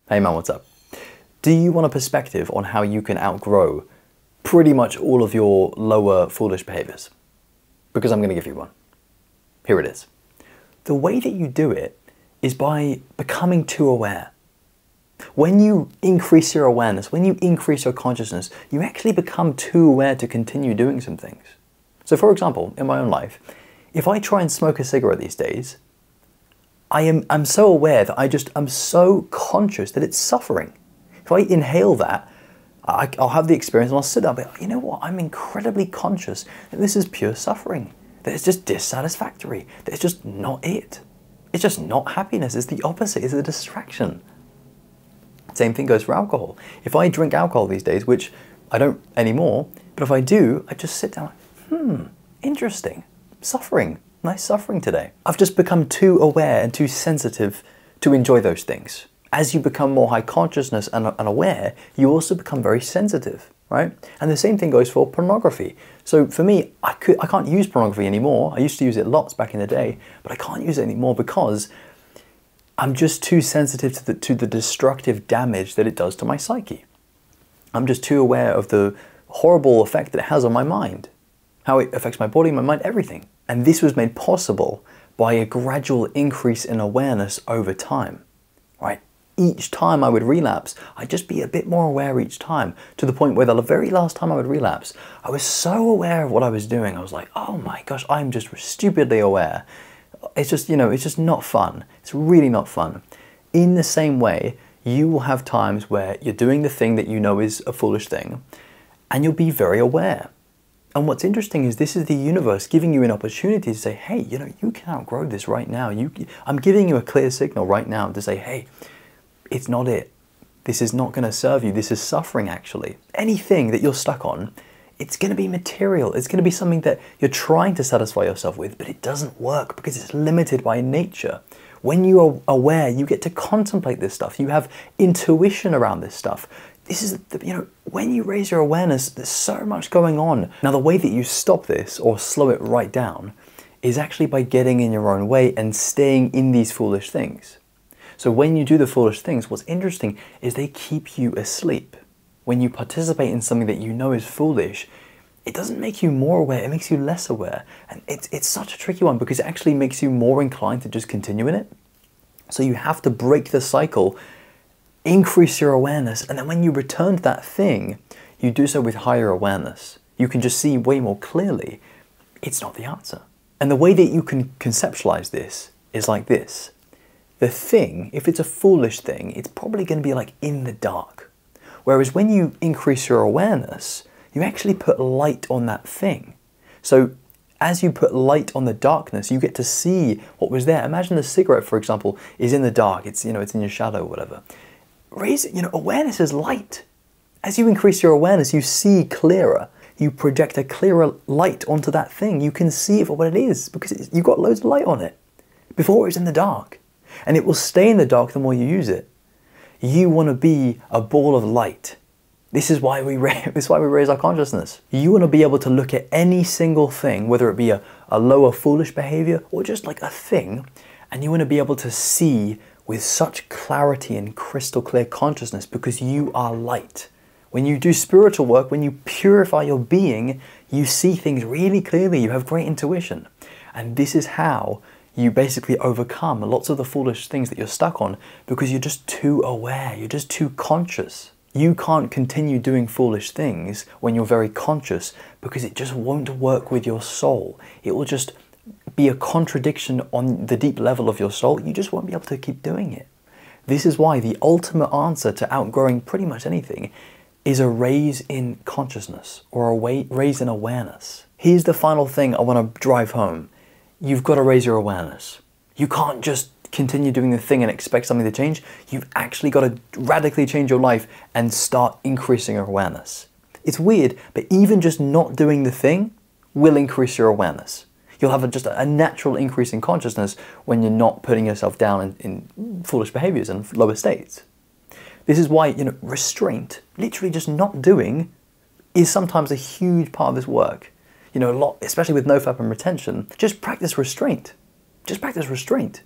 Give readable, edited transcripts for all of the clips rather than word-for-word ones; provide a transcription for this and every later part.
Hey man, what's up? Do you want a perspective on how you can outgrow pretty much all of your lower foolish behaviors? Because I'm going to give you one. Here it is. The way that you do it is by becoming too aware. When you increase your awareness, when you increase your consciousness, you actually become too aware to continue doing some things. So for example, in my own life, if I try and smoke a cigarette these days, I'm so aware that I'm so conscious that it's suffering. If I inhale that, I'll have the experience and I'll sit there and be like, you know what, I'm incredibly conscious that this is pure suffering, that it's just dissatisfactory, that it's just not it. It's just not happiness, it's the opposite, it's a distraction. Same thing goes for alcohol. If I drink alcohol these days, which I don't anymore, but if I do, I just sit down like, interesting, suffering. Nice suffering today. I've just become too aware and too sensitive to enjoy those things. As you become more high consciousness and aware, you also become very sensitive, right? And the same thing goes for pornography. So for me, I can't use pornography anymore. I used to use it lots back in the day, but I can't use it anymore because I'm just too sensitive to the destructive damage that it does to my psyche. I'm just too aware of the horrible effect that it has on my mind, how it affects my body, my mind, everything. And this was made possible by a gradual increase in awareness over time, right? Each time I would relapse, I'd just be a bit more aware each time, to the point where the very last time I would relapse, I was so aware of what I was doing. I was like, oh my gosh, I'm just stupidly aware. It's just, it's just not fun. It's really not fun. In the same way, you will have times where you're doing the thing that you know is a foolish thing, and you'll be very aware. And what's interesting is this is the universe giving you an opportunity to say, hey, you can outgrow this right now. I'm giving you a clear signal right now to say, hey, it's not it. This is not going to serve you. This is suffering, actually. Anything that you're stuck on, it's going to be material. It's going to be something that you're trying to satisfy yourself with, but it doesn't work because it's limited by nature. When you are aware, you get to contemplate this stuff. You have intuition around this stuff. This is, when you raise your awareness, there's so much going on. Now, the way that you stop this or slow it right down is actually by getting in your own way and staying in these foolish things. So when you do the foolish things, what's interesting is they keep you asleep. When you participate in something that you know is foolish, it doesn't make you more aware, it makes you less aware. And it's such a tricky one because it actually makes you more inclined to just continue in it. So you have to break the cycle, increase your awareness, and then when you return to that thing, you do so with higher awareness. You can just see way more clearly, it's not the answer. And the way that you can conceptualize this is like this. The thing, if it's a foolish thing, it's probably going to be like in the dark. Whereas when you increase your awareness, you actually put light on that thing. So as you put light on the darkness, you get to see what was there. Imagine the cigarette, for example, is in the dark. It's in your shadow or whatever. Awareness is light. As you increase your awareness, you see clearer. You project a clearer light onto that thing. You can see it for what it is because you've got loads of light on it. Before it was in the dark. And it will stay in the dark the more you use it. You want to be a ball of light. This is why we raise our consciousness. You want to be able to look at any single thing, whether it be a lower foolish behavior or just like a thing, and you want to be able to see with such clarity and crystal clear consciousness because you are light. When you do spiritual work, when you purify your being, you see things really clearly. You have great intuition. And this is how you basically overcome lots of the foolish things that you're stuck on because you're just too aware, you're just too conscious. You can't continue doing foolish things when you're very conscious because it just won't work with your soul. It will just be a contradiction on the deep level of your soul. You just won't be able to keep doing it. This is why the ultimate answer to outgrowing pretty much anything is a raise in consciousness or a raise in awareness. Here's the final thing I want to drive home. You've got to raise your awareness. You can't just continue doing the thing and expect something to change. You've actually got to radically change your life and start increasing your awareness. It's weird, but even just not doing the thing will increase your awareness. You'll have just a natural increase in consciousness when you're not putting yourself down in foolish behaviors and lower states. This is why, restraint, literally just not doing, is sometimes a huge part of this work. A lot, especially with nofap and retention, just practice restraint. Just practice restraint.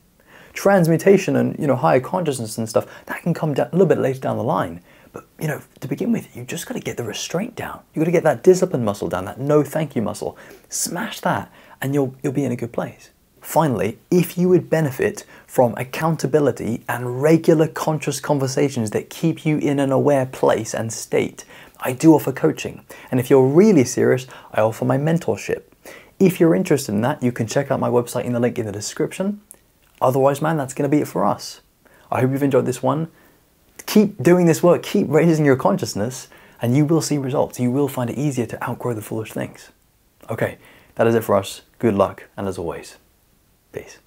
Transmutation and, higher consciousness and stuff, that can come down a little bit later down the line. But, to begin with, you just got to get the restraint down. You got to get that discipline muscle down, that no thank you muscle. Smash that, and you'll be in a good place. Finally, if you would benefit from accountability and regular conscious conversations that keep you in an aware place and state, I do offer coaching. And if you're really serious, I offer my mentorship. If you're interested in that, you can check out my website in the link in the description. Otherwise, man, that's going to be it for us. I hope you've enjoyed this one. Keep doing this work, keep raising your consciousness, and you will see results. You will find it easier to outgrow the foolish things. Okay, that is it for us. Good luck, and as always, peace.